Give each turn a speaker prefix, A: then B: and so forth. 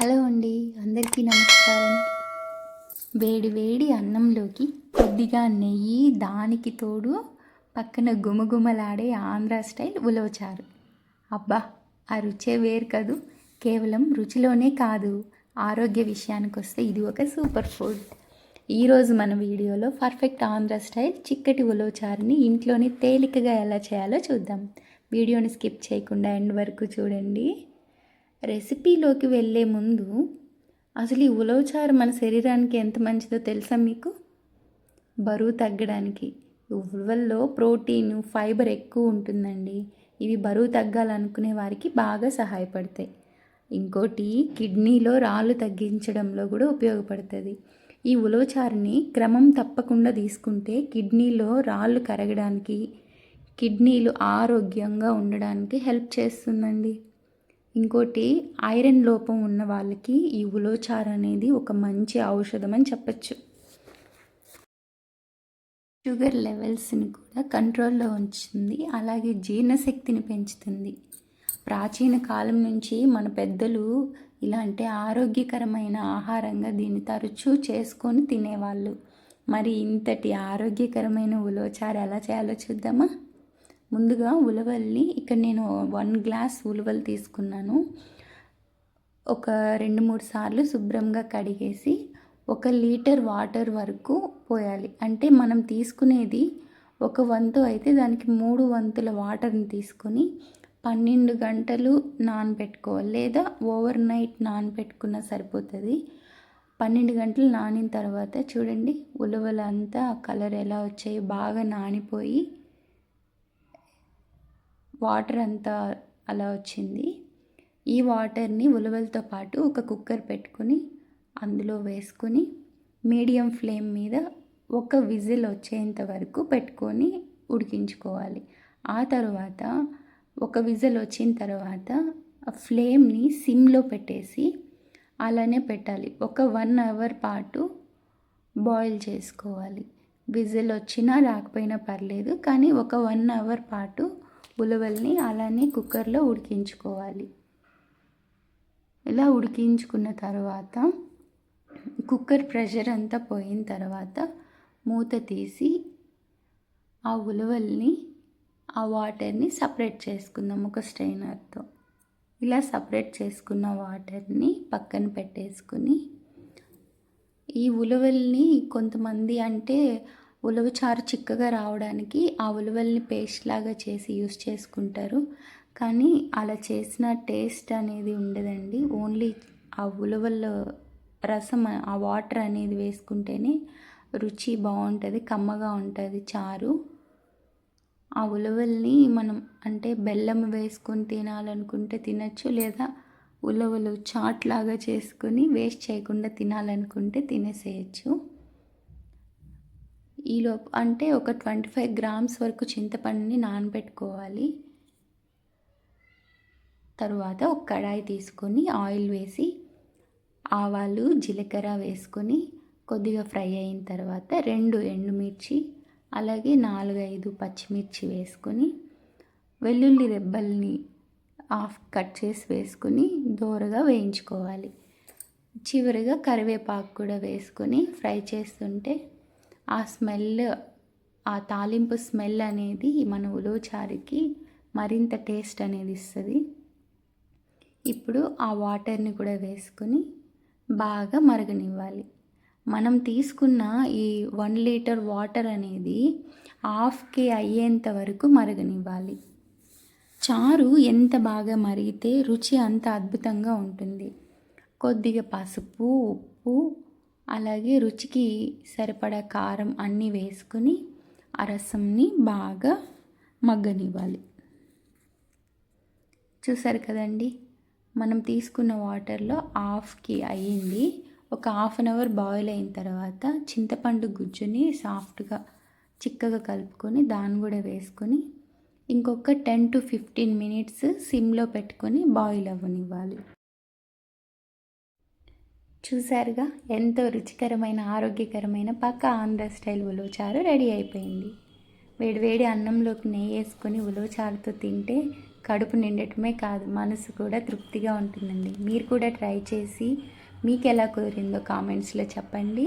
A: Hello అండి, అందరికీ నమస్కారం. వేడి వేడి అన్నంలోకి కొద్దిగా నెయ్యి, దానికి తోడు పక్కన గుమగుమలాడే ఆంధ్ర స్టైల్ ఉలవచారు. అబ్బా, ఆ రుచే వేరు కదూ. కేవలం రుచిలోనే కాదు, ఆరోగ్య విషయానికి వస్తే ఇది ఒక సూపర్ ఫుడ్. ఈరోజు మన వీడియోలో పర్ఫెక్ట్ ఆంధ్ర స్టైల్ చిక్కటి ఉలవచారుని ఇంట్లోనే తేలికగా ఎలా చేయాలో చూద్దాం. వీడియోని స్కిప్ చేయకుండా ఎండ్ వరకు చూడండి. రెసిపీలోకి వెళ్ళే ముందు అసలు ఈ ఉలవచారు మన శరీరానికి ఎంత మంచిదో తెలుసా మీకు? బరువు తగ్గడానికి ఉలవల్లో ప్రోటీన్, ఫైబర్ ఎక్కువ ఉంటుందండి. ఇవి బరువు తగ్గాలనుకునే వారికి బాగా సహాయపడతాయి. ఇంకోటి, కిడ్నీలో రాళ్ళు తగ్గించడంలో కూడా ఉపయోగపడుతుంది. ఈ ఉలవచారుని క్రమం తప్పకుండా తీసుకుంటే కిడ్నీలో రాళ్ళు కరగడానికి, కిడ్నీలు ఆరోగ్యంగా ఉండడానికి హెల్ప్ చేస్తుందండి. ఇంకోటి, ఐరన్ లోపం ఉన్న వాళ్ళకి ఈ ఉలవచారు అనేది ఒక మంచి ఔషధం అని చెప్పచ్చు. షుగర్ లెవెల్స్ని కూడా కంట్రోల్లో ఉంచుతుంది, అలాగే జీర్ణశక్తిని పెంచుతుంది. ప్రాచీన కాలం నుంచి మన పెద్దలు ఇలాంటి ఆరోగ్యకరమైన ఆహారంగా దీన్ని తరచూ చేసుకొని తినేవాళ్ళు. మరి ఇంతటి ఆరోగ్యకరమైన ఉలవచారు ఎలా చేయాలో చూద్దామా? ముందుగా ఉలవల్ని, ఇక్కడ నేను 1 గ్లాస్ ఉలవలు తీసుకున్నాను. ఒక 2-3 సార్లు శుభ్రంగా కడిగేసి 1 లీటర్ వాటర్ వరకు పోయాలి. అంటే మనం తీసుకునేది 1 వంతు అయితే దానికి 3 వంతుల వాటర్ని తీసుకొని 12 గంటలు నానబెట్టుకోవాలి, లేదా ఓవర్ నైట్ నానబెట్టుకున్నా సరిపోతుంది. 12 గంటలు నానిన తర్వాత చూడండి, ఉలవలు అంతా కలర్ ఎలా వచ్చాయి, బాగా నానిపోయి వాటర్ అంతా అలా వచ్చింది. ఈ వాటర్ని ఉలవలతో పాటు ఒక కుక్కర్ పెట్టుకొని అందులో వేసుకొని మీడియం ఫ్లేమ్ మీద 1 విజిల్ వచ్చేంత వరకు పెట్టుకొని ఉడికించుకోవాలి. ఆ తర్వాత 1 విజిల్ వచ్చిన తర్వాత ఫ్లేమ్ని సిమ్లో పెట్టేసి అలానే పెట్టాలి. ఒక 1 అవర్ పాటు బాయిల్ చేసుకోవాలి. విజిల్ వచ్చినా రాకపోయినా పర్లేదు, కానీ ఒక 1 అవర్ పాటు ఉలవల్ని అలానే కుక్కర్లో ఉడికించుకోవాలి. ఇలా ఉడికించుకున్న తర్వాత కుక్కర్ ప్రెషర్ అంతా పోయిన తర్వాత మూత తీసి ఆ ఉలవల్ని, ఆ వాటర్ని సపరేట్ చేసుకుందాం ఒక స్ట్రైనర్తో. ఇలా సపరేట్ చేసుకున్న వాటర్ని పక్కన పెట్టేసుకుని, ఈ ఉలవల్ని కొంతమంది అంటే ఉలవచారు చిక్కగా రావడానికి ఆ ఉలవల్ని పేస్ట్ లాగా చేసి యూస్ చేసుకుంటారు. కానీ అలా చేసిన టేస్ట్ అనేది ఉండదండి. ఓన్లీ ఆ ఉలవల రసం, ఆ వాటర్ అనేది వేసుకుంటేనే రుచి బాగుంటుంది, కమ్మగా ఉంటుంది చారు. ఆ ఉలవల్ని మనం అంటే బెల్లం వేసుకొని తినాలనుకుంటే తినచ్చు, లేదా ఉలవలు చాట్ లాగా చేసుకొని వేస్ట్ చేయకుండా తినాలనుకుంటే తినేసేయచ్చు. ఈలోపు అంటే ఒక 25 గ్రామ్స్ వరకు చింతపండుని నానబెట్టుకోవాలి. తరువాత ఒక కడాయి తీసుకొని ఆయిల్ వేసి ఆవాలు, జీలకర్ర వేసుకొని కొద్దిగా ఫ్రై అయిన తర్వాత 2 ఎండుమిర్చి, అలాగే 4-5 పచ్చిమిర్చి వేసుకొని వెల్లుల్లి రెబ్బల్ని హాఫ్ కట్ చేసి వేసుకొని దోరగా వేయించుకోవాలి. చివరిగా కరివేపాకు కూడా వేసుకొని ఫ్రై చేస్తుంటే ఆ స్మెల్, ఆ తాలింపు స్మెల్ అనేది మన ఉలవచారుకి మరింత టేస్ట్ అనేది ఇస్తుంది. ఇప్పుడు ఆ వాటర్ని కూడా వేసుకొని బాగా మరగనివ్వాలి. మనం తీసుకున్న ఈ 1 లీటర్ వాటర్ అనేది హాఫ్కి అయ్యేంత వరకు మరగనివ్వాలి. చారు ఎంత బాగా మరిగితే రుచి అంత అద్భుతంగా ఉంటుంది. కొద్దిగా పసుపు, ఉప్పు, అలాగే రుచికి సరిపడా కారం అన్నీ వేసుకొని ఆ రసంని బాగా మగ్గనివ్వాలి. చూసారు కదండి, మనం తీసుకున్న వాటర్లో హాఫ్కి అయ్యింది. ఒక హాఫ్ అన్ అవర్ బాయిల్ అయిన తర్వాత చింతపండు గుజ్జుని సాఫ్ట్గా చిక్కగా కలుపుకొని దాన్ని కూడా వేసుకొని ఇంకొక 10 to 15 మినిట్స్ సిమ్లో పెట్టుకొని బాయిల్ అవ్వనివ్వాలి. చూసారుగా, ఎంతో రుచికరమైన, ఆరోగ్యకరమైన పక్కా ఆంధ్ర స్టైల్ ఉలవచారు రెడీ అయిపోయింది. వేడివేడి అన్నంలోకి నెయ్యి వేసుకొని ఉలవచారుతో తింటే కడుపు నిండటమే కాదు, మనసు కూడా తృప్తిగా ఉంటుందండి. మీరు కూడా ట్రై చేసి మీకు ఎలా కుదిరిందో కామెంట్స్లో చెప్పండి.